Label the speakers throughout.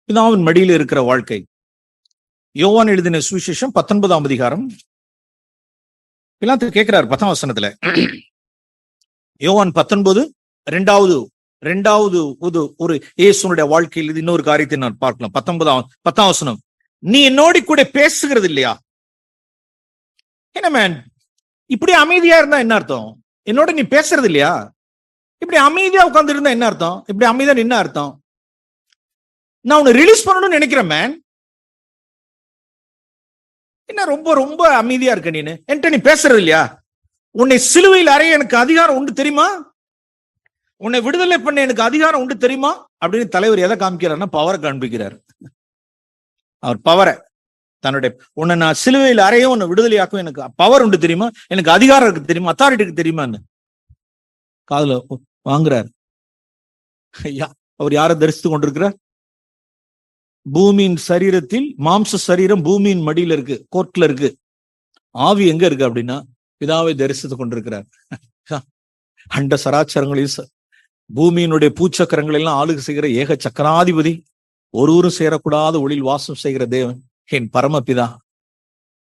Speaker 1: பிதாவின் மடியில் இருக்கிற வாழ்க்கை. யோவான் எழுதின சுவிசேஷம் 19ஆம் அதிகாரம். பிலாத்து கேட்கிறார் 10ஆம் வசனத்துல. யோவான் 19 இரண்டாவது ஒரு இயேசுனுடைய வாழ்க்கையில் இது இன்னொரு காரியத்தை நான் பார்க்கலாம். 10ஆம் வசனம். நீ என்னோடு கூட பேசுகிறது இல்லையா? என்ன மேன், இப்படி அமைதியா இருந்தா என்ன அர்த்தம்? என்னோட நீ பேசுறது இல்லையா? இப்படி அமைதியா உட்கார்ந்து இருந்தா என்ன அர்த்தம்? இப்படி அமைதியா என்ன அர்த்தம்? நான் உன்னை ரிலீஸ் பண்ணணும்னு நினைக்கிறேன் மேன். என்ன ரொம்ப ரொம்ப அமைதியா இருக்க நீனு? என்கிட்ட நீ பேசுறது இல்லையா? உன்னை சிலுவையில் அறைய எனக்கு அதிகாரம் உண்டு தெரியுமா? உன்னை விடுதலை பண்ண எனக்கு அதிகாரம் உண்டு தெரியுமா? அப்படின்னு தலைவர் எதை காமிக்கிறார்னா பவரை காண்பிக்கிறார். அவர் பவரை, தன்னுடைய உன்னை நான் சிலுவையில் அறையும் உன்னை விடுதலையாக்கும் எனக்கு பவர் உண்டு தெரியுமா? எனக்கு அதிகாரம் இருக்கு தெரியுமா? அத்தாரிட்டி இருக்கு தெரியுமான்னு காதுல வாங்குறார். ஐயா, அவர் யாரை தரிசித்து கொண்டிருக்கிறார்? பூமியின் சரீரத்தில் மாம்ச சரீரம் பூமியின் மடியில இருக்கு, கோர்ட்ல இருக்கு. ஆவி எங்க இருக்கு அப்படின்னா பிதாவை தரிசித்து கொண்டிருக்கிறார். அண்ட சராச்சரங்களில் பூமியினுடைய பூச்சக்கரங்கள் எல்லாம் ஆளுகை செய்கிற ஏக சக்கராதிபதி, ஒருவரும் சேரக்கூடாத ஒளியில் வாசம் செய்கிற தேவன் என் பரமபிதா.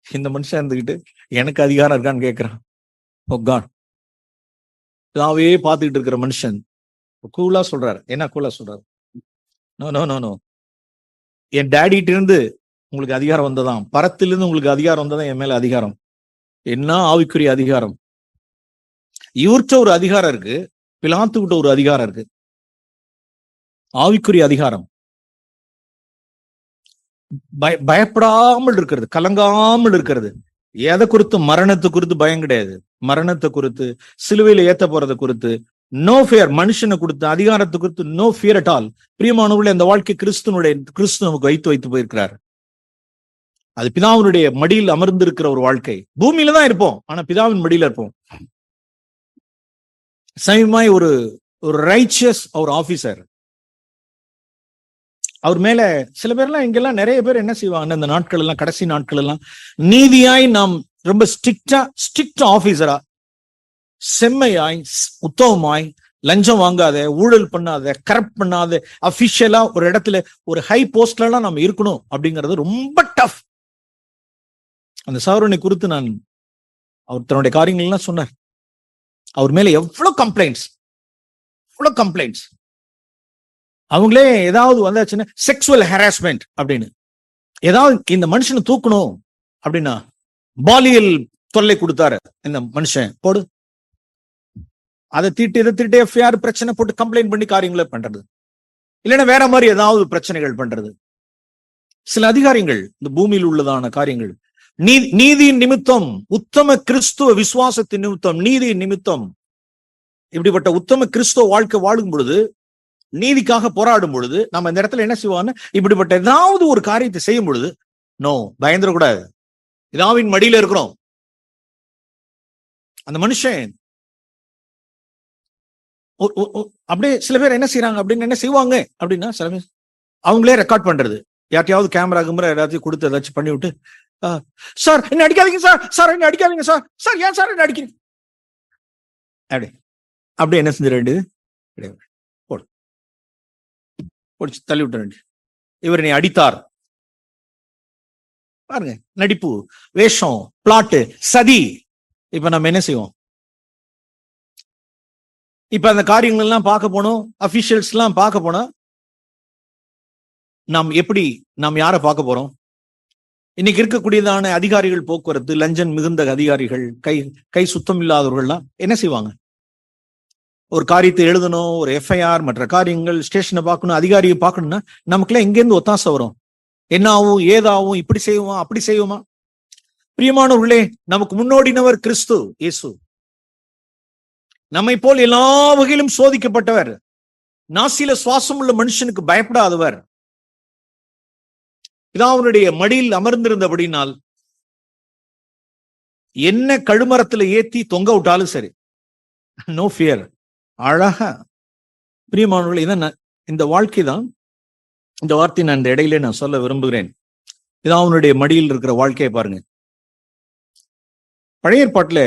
Speaker 1: இந்த மனுஷன் இருந்துகிட்டு எனக்கு அதிகாரம் இருக்கான்னு கேட்கிறான். ஓ காட், பிதாவே பார்த்துக்கிட்டு இருக்கிற மனுஷன் கூலா சொல்றாரு. என்ன கூலா சொல்றாரு? நோ நோ நோ நோ, என் டேடிட்டு இருந்து உங்களுக்கு அதிகாரம் வந்ததாம், பரத்திலிருந்து உங்களுக்கு அதிகாரம் வந்ததான் என் மேல அதிகாரம். என்ன ஆவிக்குரிய அதிகாரம்! இவர்கிட்ட ஒரு அதிகாரம் இருக்கு, பிலாத்துக்கிட்ட ஒரு அதிகாரம் இருக்கு, ஆவிக்குரிய அதிகாரம். பயப்படாமல் இருக்கிறது, கலங்காமல் இருக்கிறது. எதை குறித்து? மரணத்தை குறித்து பயம் கிடையாது. மரணத்தை குறித்து, சிலுவையில ஏத்த போறதை குறித்து நோ ஃபியர். மனுஷனை கொடுத்து அதிகாரத்தை குறித்து நோ ஃபியர் அட் ஆல். பிரியமானவர்களே, அந்த வாழ்க்கை கிறிஸ்து நமக்கு வைத்து போயிருக்கிறார். அது பிதாவினுடைய மடியில் அமர்ந்திருக்கிற ஒரு வாழ்க்கை. பூமியில தான் இருப்போம், ஆனா பிதாவின் மடியில இருப்போம். சமீபமாய் ஒரு ரைச்சியஸ் ஒரு ஆபீசர், அவர் மேல சில பேர்லாம் இங்கெல்லாம் நிறைய பேர் என்ன செய்வாங்க, இந்த நாட்கள் எல்லாம், கடைசி நாட்கள் எல்லாம் நீதியாய் நாம் ரொம்ப ஸ்ட்ரிக்ட் ஆபீசரா, செம்மையாய், உத்தமமாய், லஞ்சம் வாங்காத, ஊழல் பண்ணாத, கரப்ட் பண்ணாத, அபிஷியலா ஒரு இடத்துல ஒரு ஹை போஸ்ட்ல எல்லாம் நம்ம இருக்கணும் அப்படிங்கிறது ரொம்ப டஃப். அந்த சகோதரனை குறித்து நான், அவர் தன்னுடைய காரியங்கள் எல்லாம் சொன்னார். அவர் மேல எவ்வளவு கம்ப்ளைண்ட்ஸ். அவங்களே ஏதாவது வந்தாச்சுன்னா செக்ஷுவல் ஹராஸ்மெண்ட் அப்படின்னு, ஏதாவது இந்த மனுஷனை தூக்கணும் அப்படின்னா பாலியல் தொல்லை கொடுத்தாரு இந்த மனுஷன், போடு அதை தீட்டு எஃப்ஐஆர் பிரச்சனை போட்டு கம்ப்ளைண்ட் பண்ணி காரியங்களை பண்றது, இல்லைன்னா வேற மாதிரி ஏதாவது பிரச்சனைகள் பண்றது. சில அதிகாரிகள் இந்த பூமியில் உள்ளதான காரியங்கள் நீதியின் நிமித்தம், உத்தம கிறிஸ்துவ விசுவாசத்தின் நிமித்தம், நீதியின் நிமித்தம், இப்படிப்பட்ட உத்தம கிறிஸ்துவ வாழ்க்கை வாழும் பொழுது, நீதிக்காக போராடும் பொழுது, நம்ம இந்த இடத்துல என்ன செய்வான்னு, இப்படிப்பட்ட ஏதாவது ஒரு காரியத்தை செய்யும் பொழுது நோ, பயந்துடக்கூடாது. பிதாவின் மடியில இருக்கிறோம். அந்த மனுஷன் அப்படியே சில பேர் என்ன செய்யறாங்க அப்படின்னு, என்ன செய்வாங்க அப்படின்னா, சில பேர் அவங்களே ரெக்கார்ட் பண்றது, யார்ட்டையாவது கேமரா எல்லாத்தையும் கொடுத்து ஏதாச்சும் பண்ணி விட்டு, சார் என்ன அடிக்காதீங்க சார் என்ன அடிக்காதீங்க சார் ஏன் சார் என்ன அடிக்கிறீங்க அப்படி என்ன செஞ்சிட வேண்டியது, போடு தள்ளி விட்ட வேண்டியது. இவர் நீ அடித்தார் பாருங்க, நடிப்பு, வேஷம், பிளாட்டு, சதி. இப்ப நம்ம என்ன செய்வோம்? இப்ப அந்த காரியங்கள் எல்லாம் பார்க்க போனோம், அபிஷியல்ஸ் எல்லாம் பார்க்க போனா நாம் யாரை பார்க்க போறோம்? இன்னைக்கு இருக்கக்கூடியதான அதிகாரிகள், போக்குவரத்து, லஞ்சம் மிகுந்த அதிகாரிகள், கை சுத்தம் இல்லாதவர்கள்லாம் என்ன செய்வாங்க? ஒரு காரியத்தை எழுதணும், ஒரு எஃப்ஐஆர், மற்ற காரியங்கள், ஸ்டேஷனை பார்க்கணும், அதிகாரியை பார்க்கணும்னா நமக்குலாம் எங்கேருந்து ஒத்தாசை வரும்? என்ன ஆகும், ஏதாவும், இப்படி செய்வோமா, அப்படி செய்வோமா? பிரியமானவர்களே, நமக்கு முன்னோடினவர் கிறிஸ்து இயேசு. நம்மை போல் எல்லா வகையிலும் சோதிக்கப்பட்டவர், நாசில சுவாசம் உள்ள மனுஷனுக்கு பயப்படாதவர், பிதாவுடைய மடியில் அமர்ந்திருந்தபடினால் என்ன கழுமரத்துல ஏத்தி தொங்க விட்டாலும் சரி, நோ ஃபியர். அழகா பிரியமானவர்களே, இதான் இந்த வாழ்க்கை தான். இந்த வார்த்தை நான் இந்த இடையிலே நான் சொல்ல விரும்புகிறேன். பிதாவுடைய மடியில் இருக்கிற வாழ்க்கையை பாருங்க. பழைய ஏற்பாட்டுல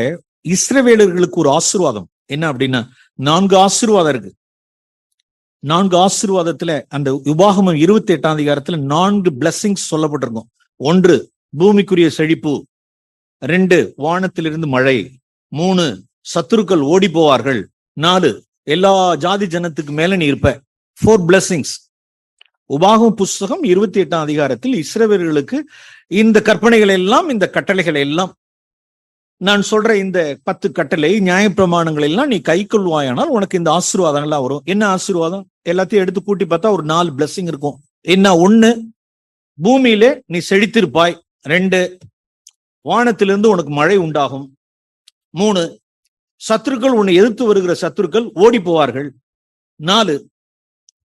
Speaker 1: இஸ்ரவேலர்களுக்கு ஒரு ஆசீர்வாதம் என்ன அப்படின்னா, 4 ஆசீர்வாதம் இருக்கு. 4 ஆசீர்வாதத்துல அந்த உபாகமம் 28ஆம் அதிகாரத்துல 4 blessings சொல்லப்பட்டிருக்கும். 1 பூமிக்குரிய செழிப்பு, 2 வானத்திலிருந்து மழை, 3 சத்துருக்கள் ஓடி போவார்கள், 4 எல்லா ஜாதி ஜனத்துக்கு மேல நீ இருப்ப. 4 blessings. உபாகமம் புஸ்தகம் 28ஆம் அதிகாரத்தில் இஸ்ரவேலர்களுக்கு இந்த கற்பனைகள் எல்லாம், இந்த கட்டளைகள் எல்லாம், நான் சொல்ற இந்த 10 கட்டளை நியாயப்பிரமாணங்கள் எல்லாம் நீ கை கொள்வாயானால் உனக்கு இந்த ஆசீர்வாதங்கள்லாம் வரும். என்ன ஆசீர்வாதம்? எல்லாத்தையும் எடுத்து கூட்டி பார்த்தா ஒரு 4 blessing இருக்கும். என்ன? 1 பூமியிலே நீ செழித்திருப்பாய், 2 வானத்திலிருந்து உனக்கு மழை உண்டாகும், 3 சத்துருக்கள் உன்னை எதிர்த்து வருகிற சத்துருக்கள் ஓடி போவார்கள், 4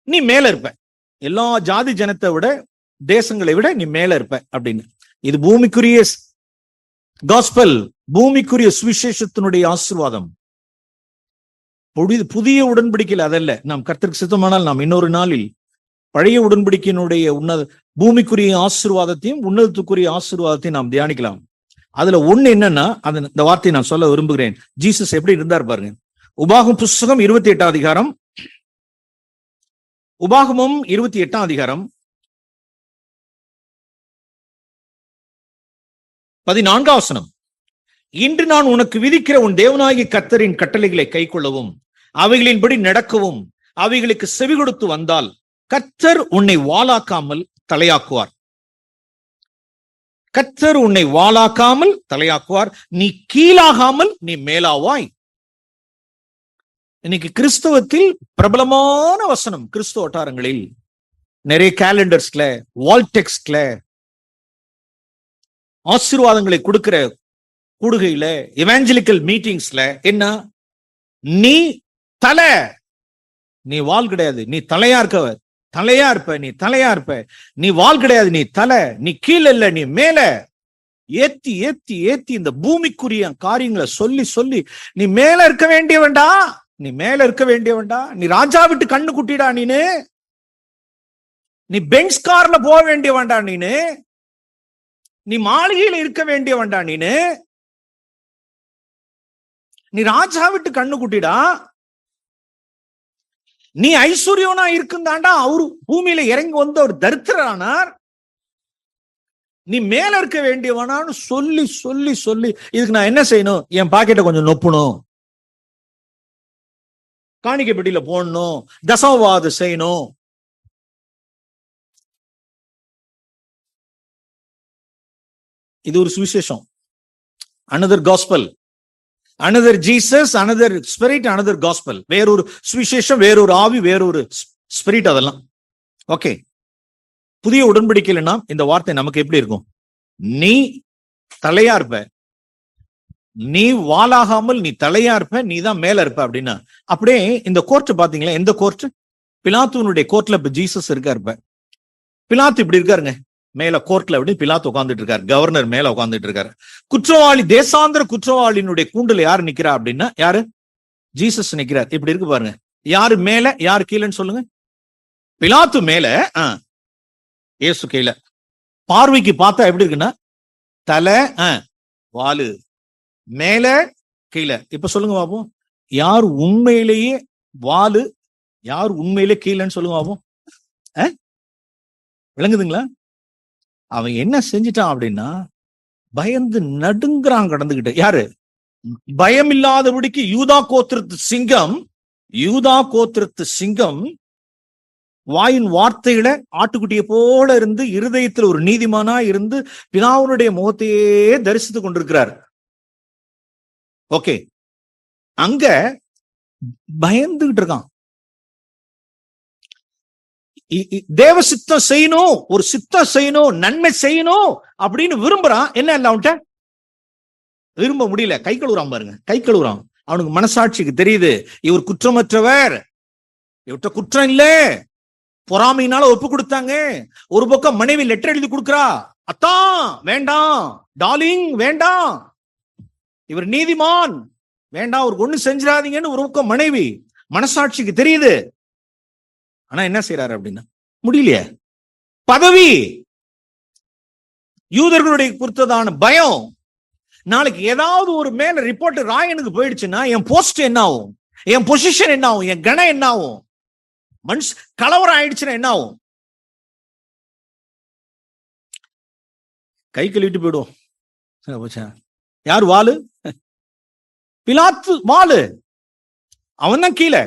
Speaker 1: நீ மேல இருப்ப, எல்லா ஜாதி ஜனத்தை விட தேசங்களை விட நீ மேல இருப்ப அப்படின்னு. இது பூமிக்குரிய காஸ்பல், பூமிக்குரிய சுவிசேஷத்தினுடைய ஆசீர்வாதம். புதிய உடன்படிக்கையில் அதல்ல. நாம் கர்த்தருக்கு சித்தமானால் நாம் இன்னொரு நாளில் பழைய உடன்படிக்கையினுடைய பூமிக்குரிய ஆசீர்வாதத்தையும் உன்னதத்துக்குரிய ஆசீர்வாதத்தையும் நாம் தியானிக்கலாம். அதுல ஒண்ணு என்னன்னா, இந்த வார்த்தையை நான் சொல்ல விரும்புகிறேன். ஜீசஸ் எப்படி இருந்தார் பாருங்க. உபாகமம் புஸ்தகம் 28ஆம் அதிகாரம், உபாகமம் 28ஆம் அதிகாரம் 14ஆம் வசனம். இன்று நான் உனக்கு விதிக்கிற உன் தேவனாகிய கர்த்தரின் கட்டளைகளை கைக்கொள்ளவும் அவைகளின்படி நடக்கவும் அவைகளுக்கு செவி கொடுத்து வந்தால் கர்த்தர் உன்னை வாளாக்காமல் தலையாக்குவார். கர்த்தர் உன்னை வாளாக்காமல் தலையாக்குவார். நீ கீழாகாமல் நீ மேலாவாய். இன்னைக்கு கிறிஸ்தவத்தில் பிரபலமான வசனம், கிறிஸ்தவ வட்டாரங்களில் நிறைய கேலண்டர்ஸ்ல, வால் டெக்ஸ்ட்ல, ஆசீர்வாதங்களை கொடுக்கிற கூடுகையில, எவாஞ்சலிக்கல் மீட்டிங்ஸ்ல என்ன? நீ தலை, நீ வால் கிடையாது, நீ தலையா இருக்கவர், தலையா இருப்ப, நீ தலையா இருப்ப, நீ வால் கிடையாது, நீ தலை, நீ கீழே இல்ல நீ மேல. ஏத்தி ஏத்தி ஏத்தி இந்த பூமிக்குரிய காரியங்களை சொல்லி சொல்லி நீ மேல இருக்க வேண்டியவன்டா, நீ மேல இருக்க வேண்டியவன்டா, நீ ராஜா விட்டு கண்ணு குட்டிடா, நீ பென்ஸ் கார்ல போக வேண்டியவன்டா, நீ மாளிகையில இருக்க வேண்டியவன்டா, நீ ராஜா விட்டு கண்ணு குட்டிடா, நீ ஐஸ்வர்யவனா இருக்குந்தாண்டா. அவரு பூமியில இறங்கி வந்த ஒரு தரித்திரனார், நீ மேல இருக்க வேண்டியவனான்னு சொல்லி சொல்லி சொல்லி இதுக்கு நான் என்ன செய்யணும்? என் பாக்கெட்டை கொஞ்சம் நொப்பணும், காணிக்கை பெட்டியில போடணும், தசமவாதம் செய்யணும். இது ஒரு சுவிசேஷம். another gospel, another Jesus, another spirit, another gospel. வேறொரு சுவிசேஷம், வேறொரு ஆவி, வேறொரு ஸ்பிரிட். அதெல்லாம் ஓகே. புதிய உடன்படிக்கையில நாம் இந்த வார்த்தை நமக்கு எப்படி இருக்கும்? நீ தலையா இருப்ப, நீ வாளாகாமல் நீ தலையா இருப்ப, நீ தான் மேல இருப்ப அப்படின்னா. அப்படியே இந்த கோர்ட் பாத்தீங்களா? எந்த கோர்ட்? பிலாத்துனுடைய கோர்ட்ல இப்ப ஜீசஸ் இருக்காரு. பிலாத்து இப்படி இருக்காருங்க மேல கோர்ட்ல. அப்படி பிலாத்து உட்கார்ந்துட்டு இருக்காரு, கவர்னர் மேல உட்கார்ந்துட்டு இருக்காரு. குற்றவாளி, தேசாந்திர குற்றவாளியினுடைய கூண்டுல யாரு நிக்கிறா அப்படின்னா, யாரு? ஜீசஸ் நிக்கிறார். இப்படி இருக்கு பாருங்க. யாரு மேல யாரு கீழன்னு சொல்லுங்க? பிலாத்து மேல, இயேசு கீழே. பார்வைக்கு பார்த்தா எப்படி இருக்குன்னா, தலை, வாலு, மேல கீழே. இப்ப சொல்லுங்க பாப்போம், யார் உண்மையிலேயே வாலு, யார் உண்மையிலே கீழன்னு சொல்லுங்க பாப்போம். விளங்குதுங்களா? அவன் என்ன செஞ்சிட்டான் அப்படின்னா, பயந்து நடுங்குறான் கடந்துகிட்டு. யாரு? பயம் இல்லாதபடிக்கு யூதா கோத்திரத்து சிங்கம், யூதா கோத்திரத்து சிங்கம் வாயின் வார்த்தைகளை ஆட்டுக்குட்டியை போல இருந்து இருதயத்தில் ஒரு நீதிமானா இருந்து பிதாவுடைய முகத்தையே தரிசித்துக் கொண்டிருக்கிறார். ஓகே, அங்க பயந்துகிட்டு இருக்கான். தேவ சித்தம் செய்யணும், ஒரு சித்தம் செய்யணும், நன்மை செய்யணும் அப்படின்னு விரும்புறான். என்ன இல்ல அவன்கிட்ட விரும்ப முடியல. கை கழுவுறான் பாருங்க, கை கழுவுறான். அவனுக்கு மனசாட்சிக்கு தெரியுது இவர் குற்றமற்றவர், இவர்கிட்ட குற்றம் இல்ல. பொறாமையினால ஒப்பு கொடுத்தாங்க. ஒரு பக்கம் மனைவி லெட்டர் எழுதி கொடுக்கிறா, அத்தான் வேண்டாம், டார்லிங் வேண்டாம், இவர் நீதிமான் வேண்டாம், ஒரு ஒண்ணு செஞ்சிடாதீங்கன்னு ஒரு பக்கம் மனைவி. மனசாட்சிக்கு தெரியுது. ஆனா என்ன செய்யறாரு அப்படின்னா, முடியலையே. பதவி, யூதர்களுடைய குறித்ததான பயம். நாளைக்கு ஏதாவது ஒரு மேல ரிப்போர்ட் ராயனுக்கு போயிடுச்சுன்னா என் போஸ்ட் என்ன ஆகும், என் பொசிஷன் என்ன ஆகும், என் கணம் என்ன ஆகும். கலவரம் ஆயிடுச்சுன்னா என்ன ஆகும்? கை கழுவிட்டு போயிடுவோம். யார் வாளு? பிலாத்து வாளு. அவன் தான் கீழே.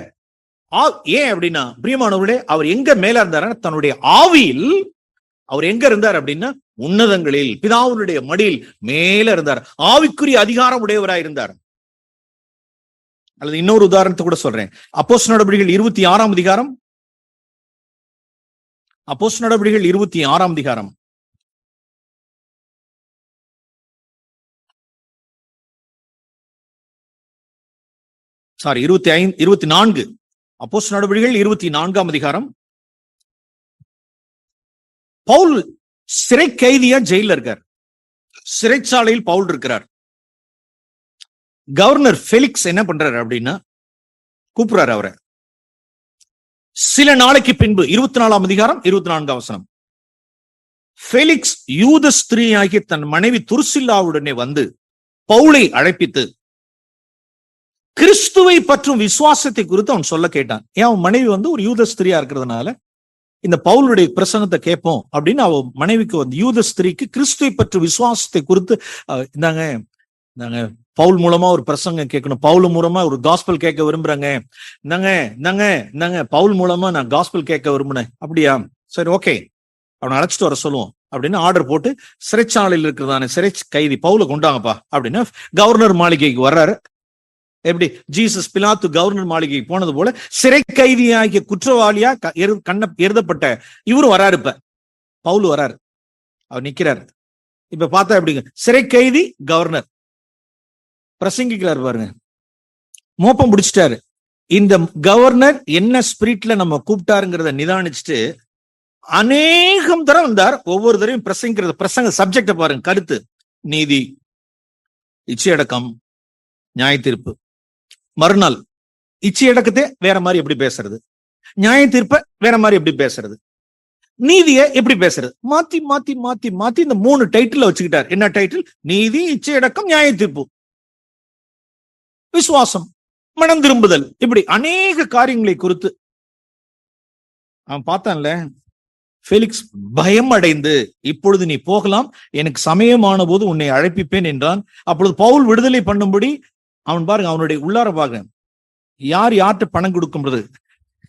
Speaker 1: ஏன் அப்படின்னா பிரியமானவர்களே, அவர் எங்க மேல இருந்தார்? தன்னுடைய ஆவியில் அவர் எங்க இருந்தார் அப்படின்னா உன்னதங்களில் பிதாவுடைய மடியில் மேல இருந்தார். ஆவிக்குரிய அதிகாரம் உடையவராய் இருந்தார். அல்லது இன்னொரு உதாரணத்தை கூட சொல்றேன். அப்போஸ்தலர் நடபடிகள் 26ஆம் அதிகாரம். அப்போஸ்தலர் நடபடிகள் 26ஆம் அதிகாரம். சாரி 24. அப்போஸ்தலர் நடபடிகள் 24ஆம் அதிகாரம். பவுல் சிறை கைதியா ஜெயில இருக்கார். சிறைச்சாலையில் பவுல் இருக்கிறார். கவர்னர் ஃபெலிக்ஸ் என்ன பண்றாரு அப்படின்னா கூப்பிடுறாரு அவரை. சில நாளைக்கு பின்பு 24ஆம் அதிகாரம் 24ஆம் வசனம். ஃபெலிக்ஸ் யூத ஸ்திரீ ஆகிய தன் மனைவி துருசில்லாவுடனே வந்து பவுலை அழைப்பித்து கிறிஸ்துவை பற்றும் விசுவாசத்தை குறித்து அவன் சொல்ல கேட்டான். ஏன் அவன் மனைவி ஒரு யூத ஸ்திரியா இருக்கிறதுனால இந்த பவுலுடைய பிரசங்கத்தை கேட்போம் அப்படின்னு அவ மனைவிக்கு யூத ஸ்திரீக்கு கிறிஸ்துவை பற்றும் விசுவாசத்தை குறித்து இந்தாங்க பவுல் மூலமா ஒரு பிரசங்கம் கேட்கணும், பவுல் மூலமா ஒரு காஸ்பல் கேட்க விரும்புறாங்க, இந்தாங்க பவுல் மூலமா நான் காஸ்பல் கேட்க விரும்புனேன். அப்படியா, சரி ஓகே, அவனை அழைச்சிட்டு வர சொல்லுவோம் அப்படின்னு ஆர்டர் போட்டு சிறைச்சாலையில் இருக்கிறதான சிறை கைதி பவுலை கொண்டாங்கப்பா அப்படின்னு கவர்னர் மாளிகைக்கு வர்றாரு. எப்படி ஜீசஸ் பிலாத்து கவர்னர் மாளிகைக்கு போனது போல சிறை கைதியாகிய குற்றவாளியா எழுதப்பட்ட இவரும் வராரு. இப்ப பவுல் வராரு, அவர் நிக்கிறாரு. இப்ப பார்த்தா எப்படிங்க, சிறை கைதி கவர்னர் பிரசங்கிக்கிறார் பாருங்க. மோப்பம் பிடிச்சிட்டாரு. இந்த கவர்னர் என்ன ஸ்பிரிட்ல நம்ம கூப்பிட்டாருங்கிறத நிதானிச்சுட்டு அநேகம் தரம் வந்தார். ஒவ்வொரு தரையும் பிரசங்கிக்கிறது. பிரசங்க சப்ஜெக்ட பாருங்க, கருத்து, நீதி, இச்சையடக்கம், நியாய தீர்ப்பு. மறுநாள் இச்சையடக்கத்தை வேற மாதிரி எப்படி பேசுறது, நியாய தீர்ப்ப வேற மாதிரி எப்படி பேசுறது, நீதியை எப்படி பேசுறது, மாத்தி மாத்தி மாத்தி மாத்தி இந்த 3 டைட்டில் வச்சுக்கிட்டார். என்ன டைட்டில்? நீதி, இச்சையடக்கம், நியாய தீர்ப்பு, விசுவாசம், மனம் திரும்புதல், இப்படி அநேக காரியங்களை குறித்து அவன் பார்த்தான்ல. ஃபெலிக்ஸ் பயம் அடைந்து, இப்பொழுது நீ போகலாம், எனக்கு சமயமான போது உன்னை அழைப்பிப்பேன் என்றான். அப்பொழுது பவுல் விடுதலை பண்ணும்படி அவன் பாருங்க, அவனுடைய உள்ளார பாருங்க, யார் யார்கிட்ட பணம் கொடுக்கும்போது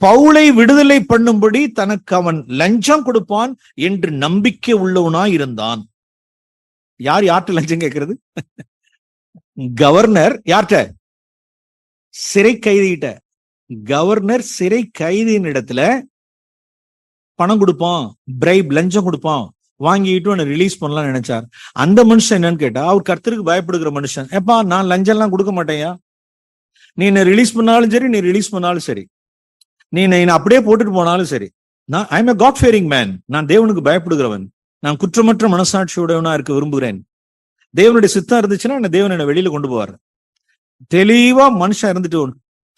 Speaker 1: பவுலை விடுதலை பண்ணும்படி தனக்கு அவன் லஞ்சம் கொடுப்பான் என்று நம்பிக்கை உள்ளவனாய் இருந்தான். யார் யார்கிட்ட லஞ்சம் கேட்கிறது? கவர்னர் யார்கிட்ட? சிறை கைதிகிட்ட. கவர்னர் சிறை கைதியின் இடத்துல பணம் கொடுப்பான், பிரைப் லஞ்சம் கொடுப்பான், வாங்கிட்டு ரிலீஸ் பண்ணலாம் நினைச்சார். அந்த மனுஷன் என்னன்னு கேட்டா, அவர் கர்த்தருக்கு பயப்படுகிற மனுஷன். எப்பா, நான் லஞ்சம் எல்லாம் கொடுக்க மாட்டேயா, நீ என்ன ரிலீஸ் பண்ணாலும் சரி, நீ ரிலீஸ் பண்ணாலும் சரி, நீ என்ன அப்படியே போட்டுட்டு போனாலும் சரி, நான் I am a God fearing man, நான் தேவனுக்கு பயப்படுகிறவன், நான் குற்றமற்ற மனசாட்சியுடையவனா இருக்க விரும்புகிறேன். தேவனுடைய சித்தம் இருந்துச்சுன்னா என்ன தேவன் என்ன வெளியில கொண்டு போவார். தெளிவா மனுஷன் இருந்துட்டு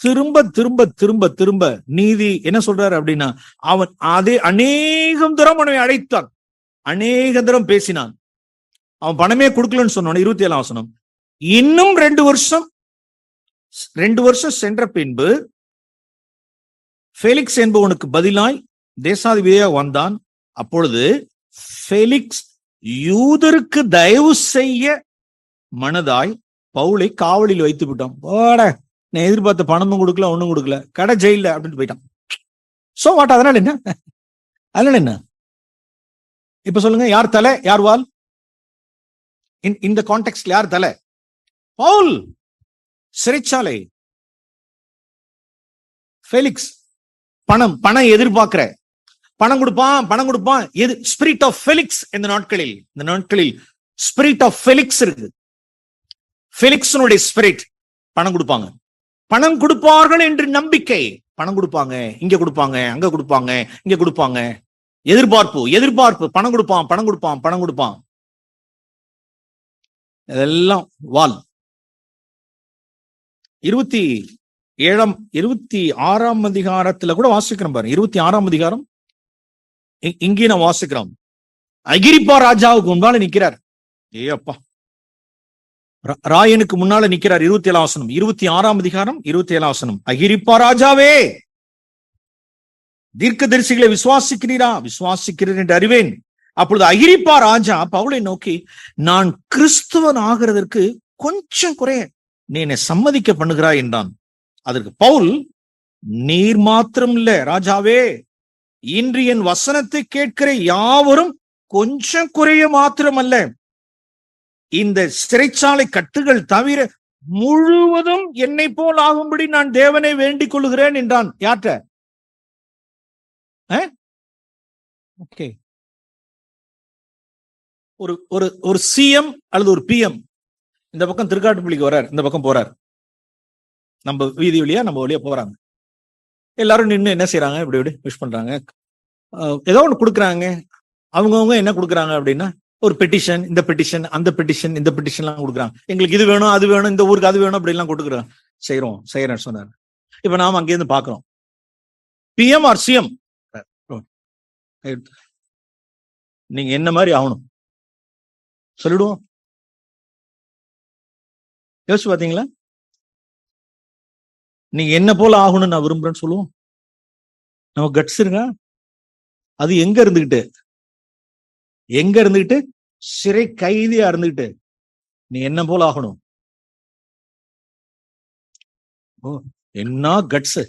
Speaker 1: திரும்ப திரும்ப திரும்ப திரும்ப நீதி என்ன சொல்றாரு அப்படின்னா, அவன் அதே அநேகம் தரம் அவனை அழைத்தான், அநேக தரம் பேசினான். அவன் பணமே கொடுக்கலன்னு சொன்னான். 27ஆம் வசனம். இன்னும் 2 வருஷம் சென்ற பின்பு ஃபெலிக்ஸ் என்பவனுக்கு பதிலாய் தேசாதிபதியாக வந்தான். அப்பொழுது ஃபெலிக்ஸ் யூதருக்கு தயவு செய்ய மனதாய் பவுலை காவலில் வைத்து விட்டான். போட, நான் எதிர்பார்த்த பணமும் கொடுக்கல, ஒண்ணும் கொடுக்கல, கடை ஜெயில அப்படின்னு போயிட்டான். சோ வாட், அதனால என்ன? இப்ப சொல்லுங்க, யார் தலை யார் வால்? இந்த கான்டெக்ட்ல யார் தலை? பவுல் சிறைச்சாலை, ஃபெலிக்ஸ் பணம் எதிர்பார்க்கிற, பணம் கொடுப்பான். எது? Spirit of Felix. இந்த நாட்களில் ஸ்பிரிட் ஆஃப் ஃபெலிக்ஸ் இருக்கு. ஃபெலிக்ஸனுடைய ஸ்பிரிட். பணம் கொடுப்பாங்க, பணம் கொடுப்பார்கள் என்று நம்பிக்கை. பணம் கொடுப்பாங்க, இங்க கொடுப்பாங்க, அங்க கொடுப்பாங்க, இங்க கொடுப்பாங்க. எதிர்பார்ப்பு. பணம் கொடுப்பான். இதெல்லாம் வால். 26ஆம் அதிகாரத்துல கூட வாசிக்கிறோம் பாருங்க. 26ஆம் அதிகாரம் இங்கே நான் வாசிக்கிறோம். அகிரிப்பா ராஜாவுக்கு முன்னால நிக்கிறார். அப்பா, ராயனுக்கு முன்னால நிக்கிறார். 27ஆம் வசனம், 26ஆம் அதிகாரம் 27ஆம் வசனம். அகிரிப்பா ராஜாவே, தீர்க்கதரிசிகளை விசுவாசிக்கிறீரா? விசுவாசிக்கிறேன் என்று அறிவேன். அப்பொழுது அகிரிப்பா ராஜா பவுலை நோக்கி, நான் கிறிஸ்துவன் ஆகிறதற்கு கொஞ்சம் குறைய நீ என்னை சம்மதிக்க பண்ணுகிறாய் என்றான். அதற்கு பவுல், நீர் மாத்திரம் இல்ல ராஜாவே, இன்று என் வசனத்தை கேட்கிற யாவரும் கொஞ்சம் குறைய மாத்திரமல்ல, இந்த சிறைச்சாலை கட்டுகள் தவிர முழுவதும் என்னை போல் ஆகும்படி நான் தேவனை வேண்டிக் கொள்கிறேன் என்றான். யார்ட்ட? ஓகே, ஒரு சிஎம் அல்லது ஒரு பிஎம் இந்த பக்கம் திருக்காட்டுப்பள்ளிக்கு வர்றார், இந்த பக்கம் போறார், நம்ம வீதி வழியா நம்ம வழியா போறாங்க. எல்லாரும் நின்று என்ன செய்யறாங்க? இப்படி இப்படி விஷ் பண்றாங்க, ஏதோ ஒண்ணு கொடுக்குறாங்க. அவங்கவுங்க என்ன கொடுக்குறாங்க அப்படின்னா, ஒரு பெட்டிஷன், இந்த பெட்டிஷன், அந்த பெட்டிஷன், இந்த பெட்டிஷன் எல்லாம் கொடுக்குறாங்க. எங்களுக்கு இது வேணும், அது வேணும், இந்த ஊருக்கு அது வேணும், அப்படி எல்லாம் கொடுக்குறோம். செய்யறேன்னு சொன்னார். இப்ப நாம அங்கேருந்து பாக்குறோம், பிஎம் ஆர் சிஎம், நீங்க என்ன மாதிரி ஆகணும் சொல்லிடுவோம். யோசிச்சு பாத்தீங்களா? நீங்க என்ன போல ஆகணும்னு நான் விரும்புறேன்னு சொல்லுவோம். நம்ம கட்ஸ் இருக்கா? அது எங்க இருந்துகிட்டு சிறை கைதியா இருந்துகிட்டு நீ என்ன போல ஆகணும். என்ன கட்ஸ்,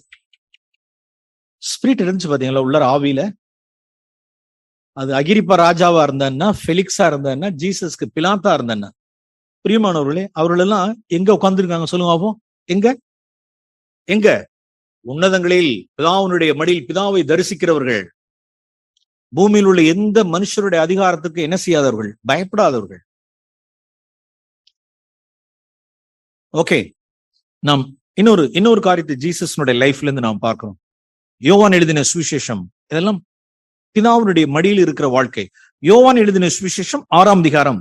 Speaker 1: ஸ்பிரிட் இருந்துச்சு பாத்தீங்களா உள்ளார ஆவியில. அது அகிரிப்பா ராஜாவா இருந்தான்னா, ஃபெலிக்ஸா இருந்தான்னா, ஜீசஸ்க்கு பிலாத்தா இருந்தான்னா, பிரியமானவர்களே, அவர்கள் எல்லாம் எங்க உட்கார்ந்துருக்காங்க சொல்லுங்க பாப்போம். எங்க? உன்னதங்களில் பிதாவுனுடைய மடியில் பிதாவை தரிசிக்கிறவர்கள், பூமியில் உள்ள எந்த மனுஷருடைய அதிகாரத்துக்கு என்ன செய்யாதவர்கள், பயப்படாதவர்கள். ஓகே, நாம் இன்னொரு காரியத்தை ஜீசஸ்னுடைய லைஃப்ல இருந்து நாம் பார்க்கிறோம். யோவான் எழுதின சுவிசேஷம், இதெல்லாம் பிதாவுனுடைய மடியில் இருக்கிற வாழ்க்கை. யோவான் எழுதின சுவிசேஷம் 6ஆம் அதிகாரம்.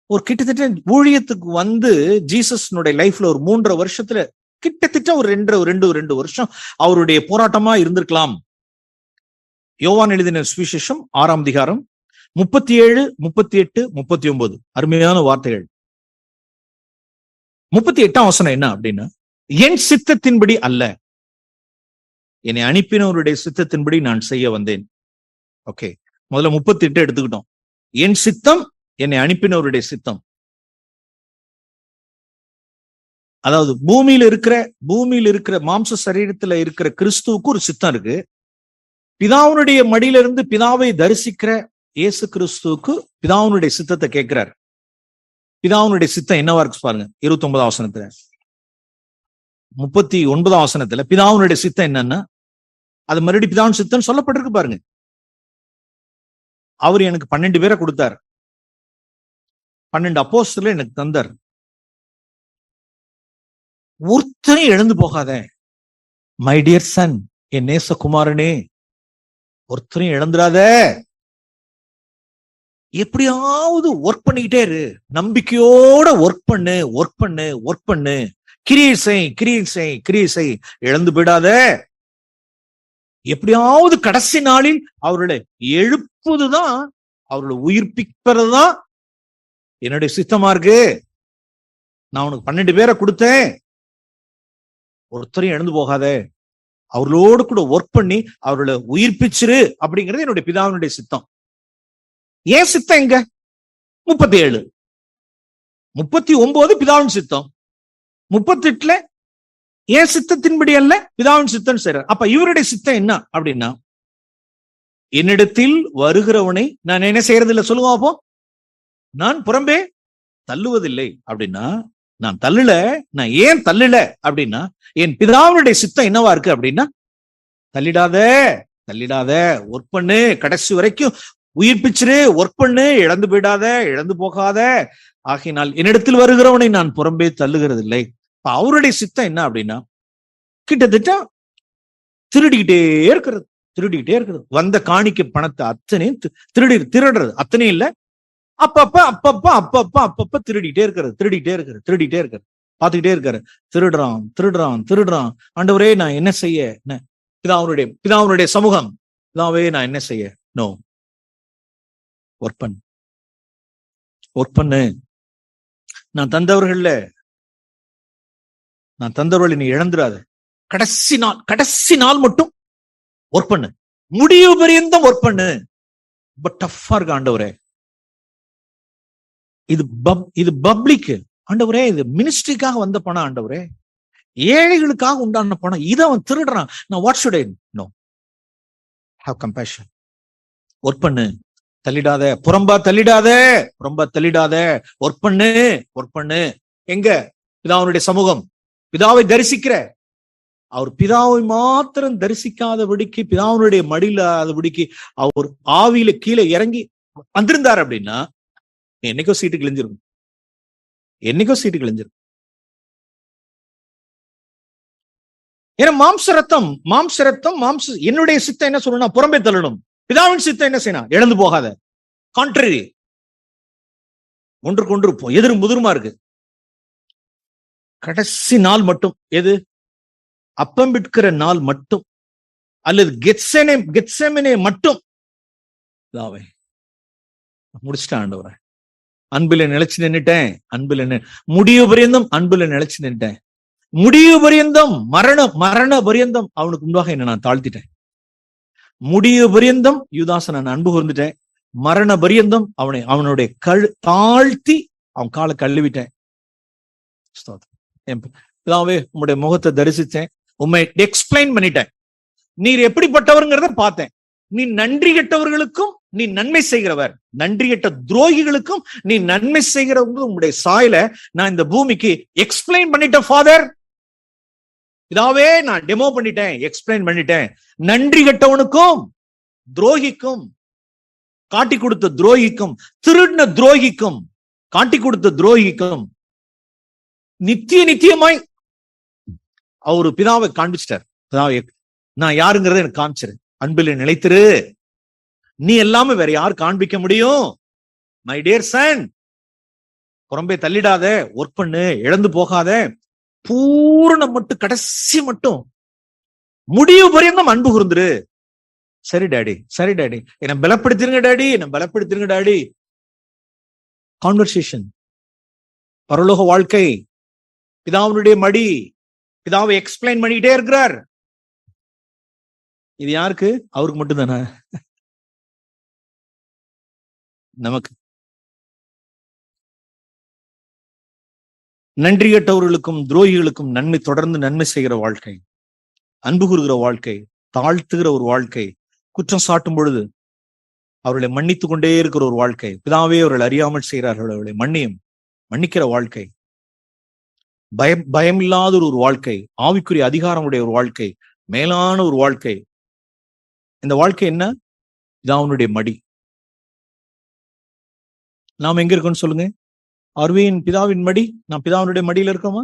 Speaker 1: ஒரு கிட்டத்தட்ட ஊழியத்துக்கு வந்து ஜீசஸ்னுடைய லைஃப்ல ஒரு 3.5 வருஷத்துல கிட்டத்தட்ட ஒரு 2 வருஷம் அவருடைய போராட்டமா இருந்திருக்கலாம். யோவான் எழுதின சுவிசேஷம் 6ஆம் அதிகாரம் 37, 38, 39 அருமையான வார்த்தைகள். 38ஆம் வசனம் என்ன அப்படின்னா, என் சித்தத்தின்படி அல்ல, என்னை அனுப்பினவருடைய சித்தத்தின்படி நான் செய்ய வந்தேன். ஓகே, முதல்ல 38 எடுத்துக்கிட்டோம். என் சித்தம், என்னை அனுப்பினவருடைய சித்தம். அதாவது பூமியில இருக்கிற மாம்ச சரீரத்துல இருக்கிற கிறிஸ்துவுக்கு ஒரு சித்தம் இருக்கு. பிதாவுனுடைய மடியிலிருந்து பிதாவை தரிசிக்கிற இயேசு கிறிஸ்துவுக்கு பிதாவுனுடைய சித்தத்தை கேட்கிறார். பிதாவுனுடைய சித்தம் என்னவா இருக்கு பாருங்க. 29ஆம் வசனத்துல, 39ஆம் வசனத்துல பிதாவுனுடைய சித்தம் என்னன்னா, அது மறுபடியும் பிதாவின் சித்தம் சொல்லப்பட்டிருக்கு பாருங்க. அவர் எனக்கு 12 பேரை கொடுத்தார், 12 அப்போஸ்தலரை எனக்கு தந்தார். ஒருத்தரையும் எழுந்து போகாத மை டியர் சன், என் நேசகுமாரனே, ஒருத்தரையும் இழந்துடாத. எப்படியாவது ஒர்க் பண்ணிக்கிட்டே இரு, நம்பிக்கையோட ஒர்க் பண்ணு, கிரியை செய், இழந்து போயிடாத. எப்படியாவது கடைசி நாளில் அவர்களை எழுப்புதுதான், அவர்களை உயிர்ப்பிப்பதுதான் என்னுடைய சித்தமா இருக்கு. நான் உனக்கு 12 பேரை கொடுத்தேன், ஒருத்தரையும் எழுந்து போகாத, அவர்களோடு கூட ஒர்க் பண்ணி அவர்களை உயிர்ப்பிச்சிரு அப்படிங்கிறது என்னுடைய பிதாவினுடைய சித்தம். ஏன் சித்தம் எங்க? 37, 39 பிதாவின் சித்தம், 38ல ஏன் சித்தத்தின்படி அல்ல, பிதாவின் சித்தம் செய்யறார். அப்ப இவருடைய சித்தம் என்ன அப்படின்னா, என்னிடத்தில் வருகிறவனை நான் என்ன செய்யறது இல்லை சொல்லுங்க அப்போ, நான் புறம்பே தள்ளுவதில்லை. அப்படின்னா நான் தள்ளல, நான் ஏன் தள்ளல அப்படின்னா, என் பிதாவுடைய சித்தம் என்னவா இருக்கு அப்படின்னா, தள்ளிடாத, ஒர்க் பண்ணு, கடைசி வரைக்கும் உயிர்ப்பிச்சிரு, ஒர்க் பண்ணு, இழந்து போகாத. ஆகையினால் என்னிடத்தில் வருகிறவனை நான் புறம்பே தள்ளுகிறது இல்லை. அவருடைய சித்தம் என்ன அப்படின்னா, கிட்டத்தட்ட திருடிக்கிட்டே இருக்கிறது. வந்த காணிக்க பணத்தை அத்தனையும் திருடுறது அத்தனையும் இல்ல, அப்பப்ப திருடிட்டே இருக்கிறது, பாத்துக்கிட்டே இருக்காரு. திருடுறான். ஆண்டவரே நான் என்ன செய்ய, பிதாவுடைய சமூகம், பிதாவே நான் என்ன செய்ய? நோ, ஒர்க் பண்ணு. நான் தந்தவர்களை நீ இழந்துடாத. கடைசி நாள் மட்டும் ஒர்க் பண்ணு, முடிவு பரியந்தம் ஒர்க் பண்ணு. பட் டஃப்பா இருக்கு ஆண்டவரே, இது பப்ளிக் ஆண்டவரே, இது மினிஸ்ட்ரிக்காக வந்த பணம் ஆண்டவரே, ஏழைகளுக்காக உண்டான பணம், இதை அவன் திருடுறான். நான் what should I know? Have compassion. Work பண்ணு, தள்ளிடாத, புறம்பா தள்ளிடாத, ஒர்க் பண்ணு. எங்க? பிதாவுடைய சமூகம், பிதாவை தரிசிக்கிற. அவர் பிதாவை மாத்திரம் தரிசிக்காதபடிக்கு, பிதாவுடைய மடியில ஆதபடிக்கு அவர் ஆவியில கீழே இறங்கி வந்திருந்தார் அப்படின்னா என்னைக்கோ சீட்டு கிழிஞ்சிருக்கும். ஏன்னா மாம்ச ரத்தம் என்னுடைய சித்தம் என்ன சொல்லணும்? புறம்பே தள்ளணும். பிதாவின் சித்தம் என்ன செய்யணும்? இழந்து போகாத. கான்ட்ரரி, ஒன்றுக்கொன்று எதிரும் முதிருமா இருக்கு. கடைசி நாள் மட்டும், எது? அப்பம் விற்கிற நாள் மட்டும், அல்லது கெத்செமனே மட்டும் முடிச்சுட்டேன் ஆண்டவரே, அன்பில நிலைச்சு நின்னுட்டேன். முடிவு பரியந்தம் அன்புல நிலைச்சு நின்னுட்டேன். முடிவு பரியந்தம், மரண பரியந்தம் அவனுக்கு முன்பாக என்ன நான் தாழ்த்திட்டேன். முடிவு பரியந்தம் யூதாச நான் அன்பு கூர்ந்துட்டேன். மரண பரியந்தம் அவனுடைய தாழ்த்தி அவன் காலை கழுவிட்டேன். பிதாவே, உம்முடைய முகத்தை தரிசித்தேன், உண்மை எக்ஸ்பிளைன் பண்ணிட்டேன். நீர் எப்படிப்பட்டவர்ங்கிறத பார்த்தேன். நீ நன்றி கெட்டவர்களுக்கும் நீ நன்மை செய்கிறவர், நன்றி கெட்ட துரோகிகளுக்கும் நீ நன்மை செய்கிறவங்க. உங்களுடைய சாயல நான் இந்த பூமிக்கு எக்ஸ்பிளைன் பண்ணிட்டேன் ஃபாதர். இதாவே நான் டெமோ பண்ணிட்டேன், எக்ஸ்பிளைன் பண்ணிட்டேன். நன்றி கெட்டவனுக்கும் துரோகிக்கும், காட்டி கொடுத்த துரோகிக்கும், திருடின துரோகிக்கும், காட்டி கொடுத்த துரோகிக்கும் நித்தியமாய் அவரு பிதாவை காண்பிச்சிட்டார். பிதாவை நான் யாருங்கிறத எனக்கு காமிச்சிரு, அன்பில் நிலைத்திரு. நீ எல்லாமே வேற யார் காண்பிக்க முடியும்? மை டியர் சன், புறம்பே தள்ளிடாத, ஒர்க் பண்ணு, இழந்து போகாத, பூரணம் மட்டும், கடைசி மட்டும், முடிவு பரியந்தம் அன்பு கூர்ந்துரு. சரி டாடி, என்னை பலப்படுத்திருங்க டாடி. கான்வர்சேஷன், பரலோக வாழ்க்கை, பிதாவுடைய மடி, பிதாவை எக்ஸ்பிளைன் பண்ணிட்டே இருக்கிறார். இது யாருக்கு? அவருக்கு மட்டும்தானே? நமக்கு. நன்றி கெட்டவர்களுக்கும் துரோகிகளுக்கும் தொடர்ந்து நன்மை செய்கிற வாழ்க்கை, அன்பு கூறுகிற வாழ்க்கை, தாழ்த்துகிற ஒரு வாழ்க்கை, குற்றம் சாட்டும் பொழுது அவர்களை மன்னித்து கொண்டே இருக்கிற ஒரு வாழ்க்கை, பிதாவே அவர்கள் அறியாமல் செய்கிறார்கள் அவர்களை மன்னிக்கிற வாழ்க்கை, பயமில்லாத ஒரு வாழ்க்கை, ஆவிக்குரிய அதிகாரமுடைய ஒரு வாழ்க்கை, மேலான ஒரு வாழ்க்கை. இந்த வாழ்க்கை என்ன? பிதாவுடைய மடி. நாம் எங்க இருக்கோம்னு சொல்லுங்க. பிதாவின் மடி. நாம் பிதாவுடைய மடியில இருக்கோமா?